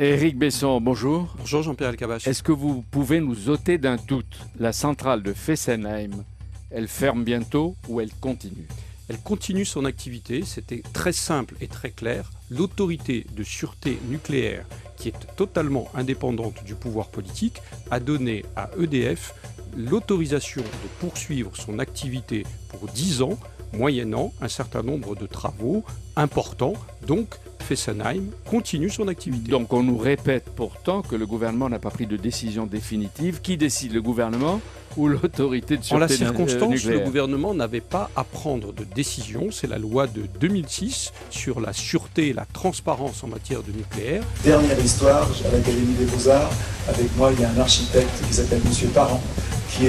Éric Besson, bonjour. Bonjour Jean-Pierre Elkabbach. Est-ce que vous pouvez nous ôter d'un doute? La centrale de Fessenheim, elle ferme bientôt ou elle continue? Elle continue son activité, c'était très simple et très clair. L'autorité de sûreté nucléaire, qui est totalement indépendante du pouvoir politique, a donné à EDF l'autorisation de poursuivre son activité pour 10 ans, moyennant un certain nombre de travaux importants. Donc, Fessenheim continue son activité. Donc on nous répète pourtant que le gouvernement n'a pas pris de décision définitive. Qui décide, le gouvernement ou l'autorité de sûreté nucléaire? En la circonstance, nucléaire. le gouvernement n'avait pas à prendre de décision. C'est la loi de 2006 sur la sûreté et la transparence en matière de nucléaire. Dernière histoire, à l'Académie des Beaux-Arts, avec moi il y a un architecte qui s'appelle M. Parent, qui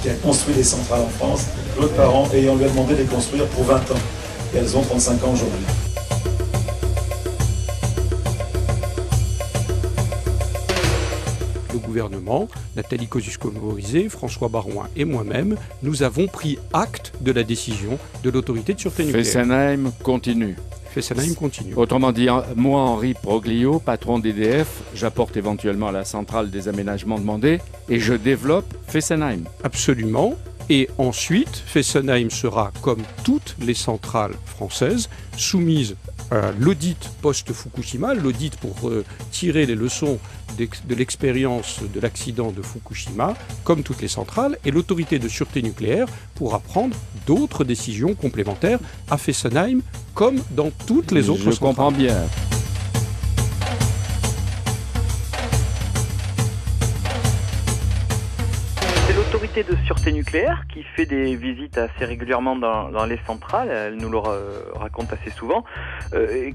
a construit des centrales en France, Claude Parent, et on lui a demandé de les construire pour 20 ans. Et elles ont 35 ans aujourd'hui. Le gouvernement, Nathalie Kosciusko-Morizet, François Baroin et moi-même, nous avons pris acte de la décision de l'autorité de sûreté nucléaire. Fessenheim continue. Fessenheim continue. Autrement dit, moi, Henri Proglio, patron d'EDF, j'apporte éventuellement à la centrale des aménagements demandés et je développe Fessenheim. Absolument. Et ensuite, Fessenheim sera, comme toutes les centrales françaises, soumise à l'audit post-Fukushima, l'audit pour tirer les leçons de l'expérience de l'accident de Fukushima, comme toutes les centrales, et l'autorité de sûreté nucléaire pourra prendre d'autres décisions complémentaires à Fessenheim, comme dans toutes les autres centrales. Je comprends bien. L'autorité de sûreté nucléaire qui fait des visites assez régulièrement dans les centrales, elle nous le raconte assez souvent,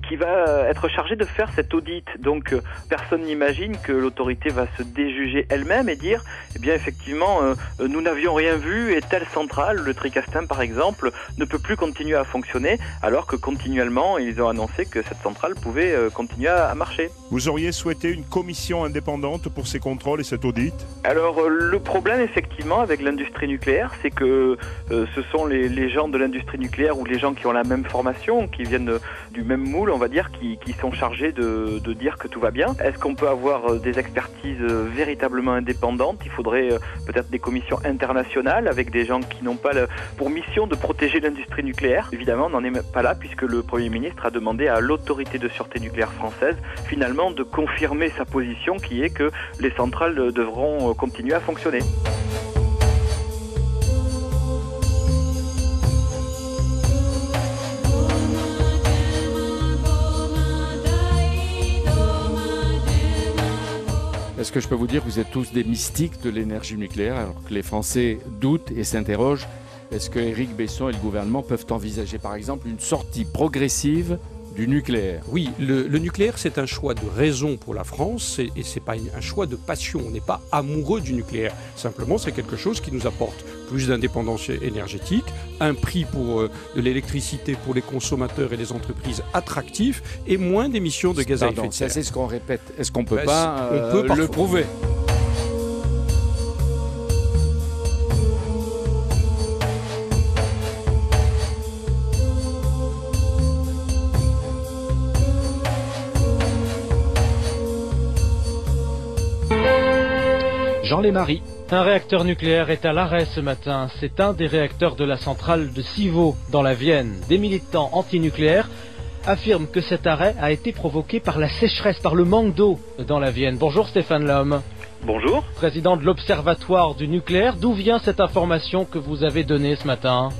qui va être chargée de faire cet audit. Donc personne n'imagine que l'autorité va se déjuger elle-même et dire, eh bien effectivement, nous n'avions rien vu et telle centrale, le Tricastin par exemple, ne peut plus continuer à fonctionner, alors que continuellement ils ont annoncé que cette centrale pouvait continuer à marcher. Vous auriez souhaité une commission indépendante pour ces contrôles et cet audit? Alors le problème effectivement avec l'industrie nucléaire, c'est que ce sont les gens de l'industrie nucléaire ou les gens qui ont la même formation, qui viennent du même moule, on va dire, qui sont chargés de dire que tout va bien. Est-ce qu'on peut avoir des expertises véritablement indépendantes? Il faudrait peut-être des commissions internationales avec des gens qui n'ont pas pour mission de protéger l'industrie nucléaire. Évidemment, on n'en est pas là puisque le Premier ministre a demandé à l'autorité de sûreté nucléaire française finalement de confirmer sa position qui est que les centrales devront continuer à fonctionner. Est-ce que je peux vous dire que vous êtes tous des mystiques de l'énergie nucléaire, alors que les Français doutent et s'interrogent? Est-ce que Éric Besson et le gouvernement peuvent envisager par exemple une sortie progressive du nucléaire? Oui, le nucléaire c'est un choix de raison pour la France et c'est pas un choix de passion. On n'est pas amoureux du nucléaire. Simplement c'est quelque chose qui nous apporte plus d'indépendance énergétique, un prix pour de l'électricité pour les consommateurs et les entreprises attractif et moins d'émissions de gaz à effet de serre. C'est ce qu'on répète. Est-ce qu'on peut On pas peut le prouver? Jean Lémarie. Un réacteur nucléaire est à l'arrêt ce matin. C'est un des réacteurs de la centrale de Civaux, dans la Vienne. Des militants antinucléaires affirment que cet arrêt a été provoqué par la sécheresse, par le manque d'eau dans la Vienne. Bonjour Stéphane Lhomme. Bonjour. Président de l'Observatoire du nucléaire. D'où vient cette information que vous avez donnée ce matin ?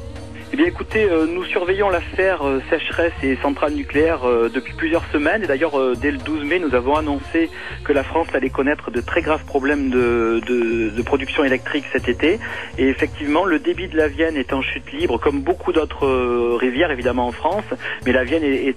Eh bien écoutez, nous surveillons l'affaire sécheresse et centrale nucléaire depuis plusieurs semaines. Et d'ailleurs, dès le 12 mai, nous avons annoncé que la France allait connaître de très graves problèmes de production électrique cet été. Et effectivement, le débit de la Vienne est en chute libre, comme beaucoup d'autres rivières, évidemment, en France. Mais la Vienne est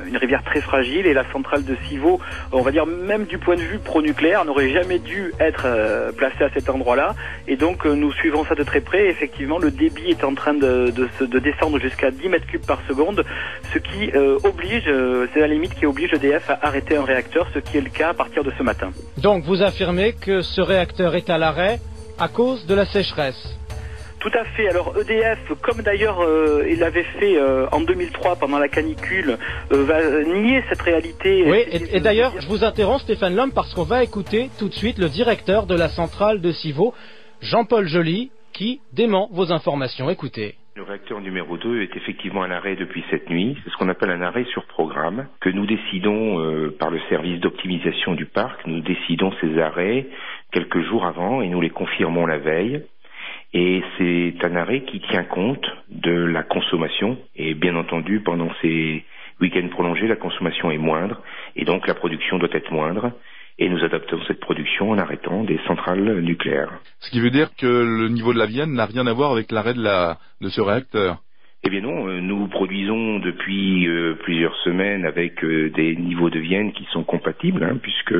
une rivière très fragile. Et la centrale de Civaux, on va dire, même du point de vue pro-nucléaire, n'aurait jamais dû être placée à cet endroit-là. Et donc, nous suivons ça de très près. Et effectivement, le débit est en train de descendre jusqu'à 10 mètres cubes par seconde, ce qui oblige, c'est la limite qui oblige EDF à arrêter un réacteur, ce qui est le cas à partir de ce matin. Donc vous affirmez que ce réacteur est à l'arrêt à cause de la sécheresse? Tout à fait. Alors EDF, comme d'ailleurs il l'avait fait en 2003 pendant la canicule, va nier cette réalité. Oui, et d'ailleurs, je vous interromps Stéphane Lhomme parce qu'on va écouter tout de suite le directeur de la centrale de Civaux, Jean-Paul Joly, qui dément vos informations. Écoutez. Le réacteur numéro 2 est effectivement à l'arrêt depuis cette nuit. C'est ce qu'on appelle un arrêt sur programme que nous décidons par le service d'optimisation du parc. Nous décidons ces arrêts quelques jours avant et nous les confirmons la veille. Et c'est un arrêt qui tient compte de la consommation. Et bien entendu, pendant ces week-ends prolongés, la consommation est moindre et donc la production doit être moindre. Et nous adaptons cette production en arrêtant des centrales nucléaires. Ce qui veut dire que le niveau de la Vienne n'a rien à voir avec l'arrêt de ce réacteur. Eh bien non, nous produisons depuis plusieurs semaines avec des niveaux de Vienne qui sont compatibles, puisque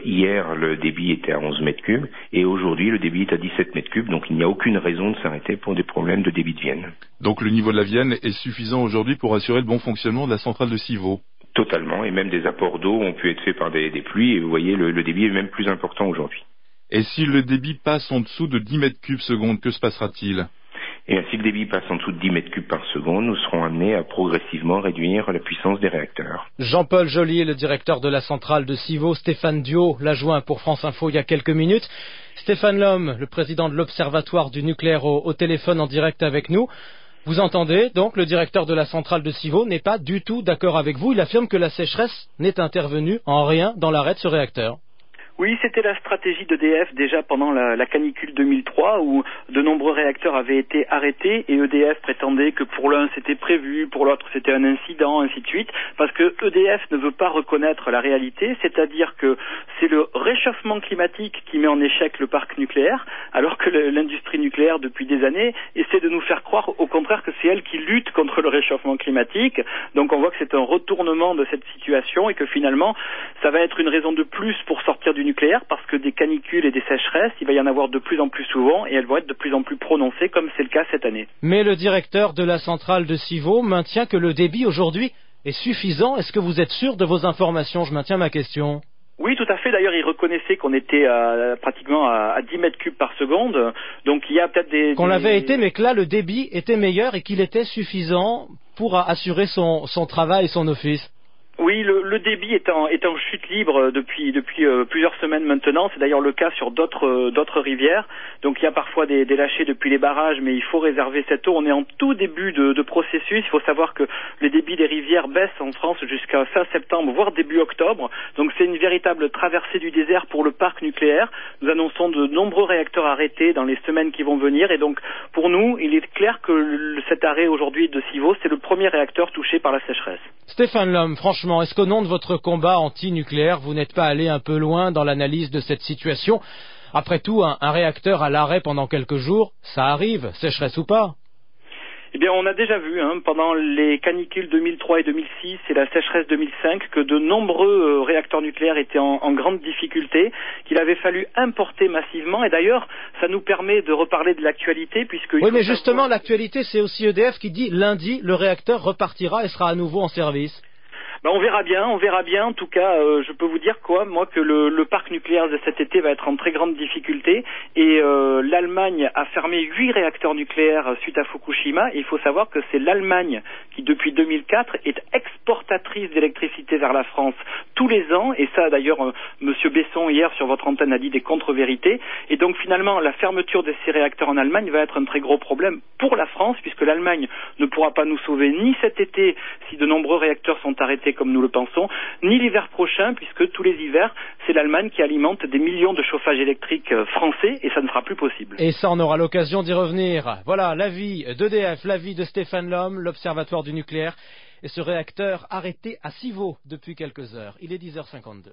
hier le débit était à 11 mètres cubes et aujourd'hui le débit est à 17 mètres cubes, donc il n'y a aucune raison de s'arrêter pour des problèmes de débit de Vienne. Donc le niveau de la Vienne est suffisant aujourd'hui pour assurer le bon fonctionnement de la centrale de Civaux. Totalement, et même des apports d'eau ont pu être faits par des pluies, et vous voyez, le débit est même plus important aujourd'hui. Et si le débit passe en dessous de 10 mètres cubes seconde, que se passera-t-il ? Et bien, si le débit passe en dessous de 10 mètres cubes par seconde, nous serons amenés à progressivement réduire la puissance des réacteurs. Jean-Paul Joly, le directeur de la centrale de Civaux, Stéphane Duhaut l'a joint pour France Info il y a quelques minutes. Stéphane Lhomme, le président de l'Observatoire du nucléaire au téléphone en direct avec nous. Vous entendez, donc, le directeur de la centrale de Civaux n'est pas du tout d'accord avec vous. Il affirme que la sécheresse n'est intervenue en rien dans l'arrêt de ce réacteur. Oui, c'était la stratégie d'EDF déjà pendant la canicule 2003 où de nombreux réacteurs avaient été arrêtés et EDF prétendait que pour l'un c'était prévu, pour l'autre c'était un incident, ainsi de suite, parce que EDF ne veut pas reconnaître la réalité, c'est-à-dire que c'est le réchauffement climatique qui met en échec le parc nucléaire, alors que l'industrie nucléaire depuis des années essaie de nous faire croire au contraire que c'est elle qui lutte contre le réchauffement climatique. Donc on voit que c'est un retournement de cette situation et que finalement ça va être une raison de plus pour sortir du nucléaire parce que des canicules et des sécheresses, il va y en avoir de plus en plus souvent et elles vont être de plus en plus prononcées comme c'est le cas cette année. Mais le directeur de la centrale de Civaux maintient que le débit aujourd'hui est suffisant. Est-ce que vous êtes sûr de vos informations ? Je maintiens ma question. Oui, tout à fait. D'ailleurs, il reconnaissait qu'on était pratiquement à 10 mètres cubes par seconde. Donc il y a peut-être qu'on l'avait été, mais que là, le débit était meilleur et qu'il était suffisant pour assurer son travail et son office. Oui, le débit est en chute libre depuis plusieurs semaines maintenant. C'est d'ailleurs le cas sur d'autres rivières. Donc il y a parfois des lâchers depuis les barrages, mais il faut réserver cette eau. On est en tout début de processus. Il faut savoir que le débit des rivières baisse en France jusqu'à fin septembre, voire début octobre. Donc c'est une véritable traversée du désert pour le parc nucléaire. Nous annonçons de nombreux réacteurs arrêtés dans les semaines qui vont venir. Et donc pour nous, il est clair que cet arrêt aujourd'hui de Civaux, c'est le premier réacteur touché par la sécheresse. Stéphane Lhomme, franchement, est-ce qu'au nom de votre combat anti-nucléaire, vous n'êtes pas allé un peu loin dans l'analyse de cette situation ? Après tout, un réacteur à l'arrêt pendant quelques jours, ça arrive, sécheresse ou pas ? Eh bien, on a déjà vu pendant les canicules 2003 et 2006 et la sécheresse 2005 que de nombreux réacteurs nucléaires étaient en grande difficulté, qu'il avait fallu importer massivement. Et d'ailleurs, ça nous permet de reparler de l'actualité puisque... Oui, mais justement, l'actualité, c'est aussi EDF qui dit lundi, le réacteur repartira et sera à nouveau en service. On verra bien. En tout cas, je peux vous dire que le parc nucléaire de cet été va être en très grande difficulté et l'Allemagne a fermé 8 réacteurs nucléaires suite à Fukushima. Et il faut savoir que c'est l'Allemagne qui, depuis 2004, est exportatrice d'électricité vers la France tous les ans. Et ça, d'ailleurs, Monsieur Besson, hier, sur votre antenne, a dit des contre-vérités. Et donc, finalement, la fermeture de ces réacteurs en Allemagne va être un très gros problème pour la France, puisque l'Allemagne ne pourra pas nous sauver ni cet été, si de nombreux réacteurs sont arrêtés comme nous le pensons, ni l'hiver prochain, puisque tous les hivers, c'est l'Allemagne qui alimente des millions de chauffages électriques français, et ça ne sera plus possible. Et ça, on aura l'occasion d'y revenir. Voilà, l'avis d'EDF, l'avis de Stéphane Lhomme, l'Observatoire du nucléaire, et ce réacteur arrêté à Civaux depuis quelques heures. Il est 10h52.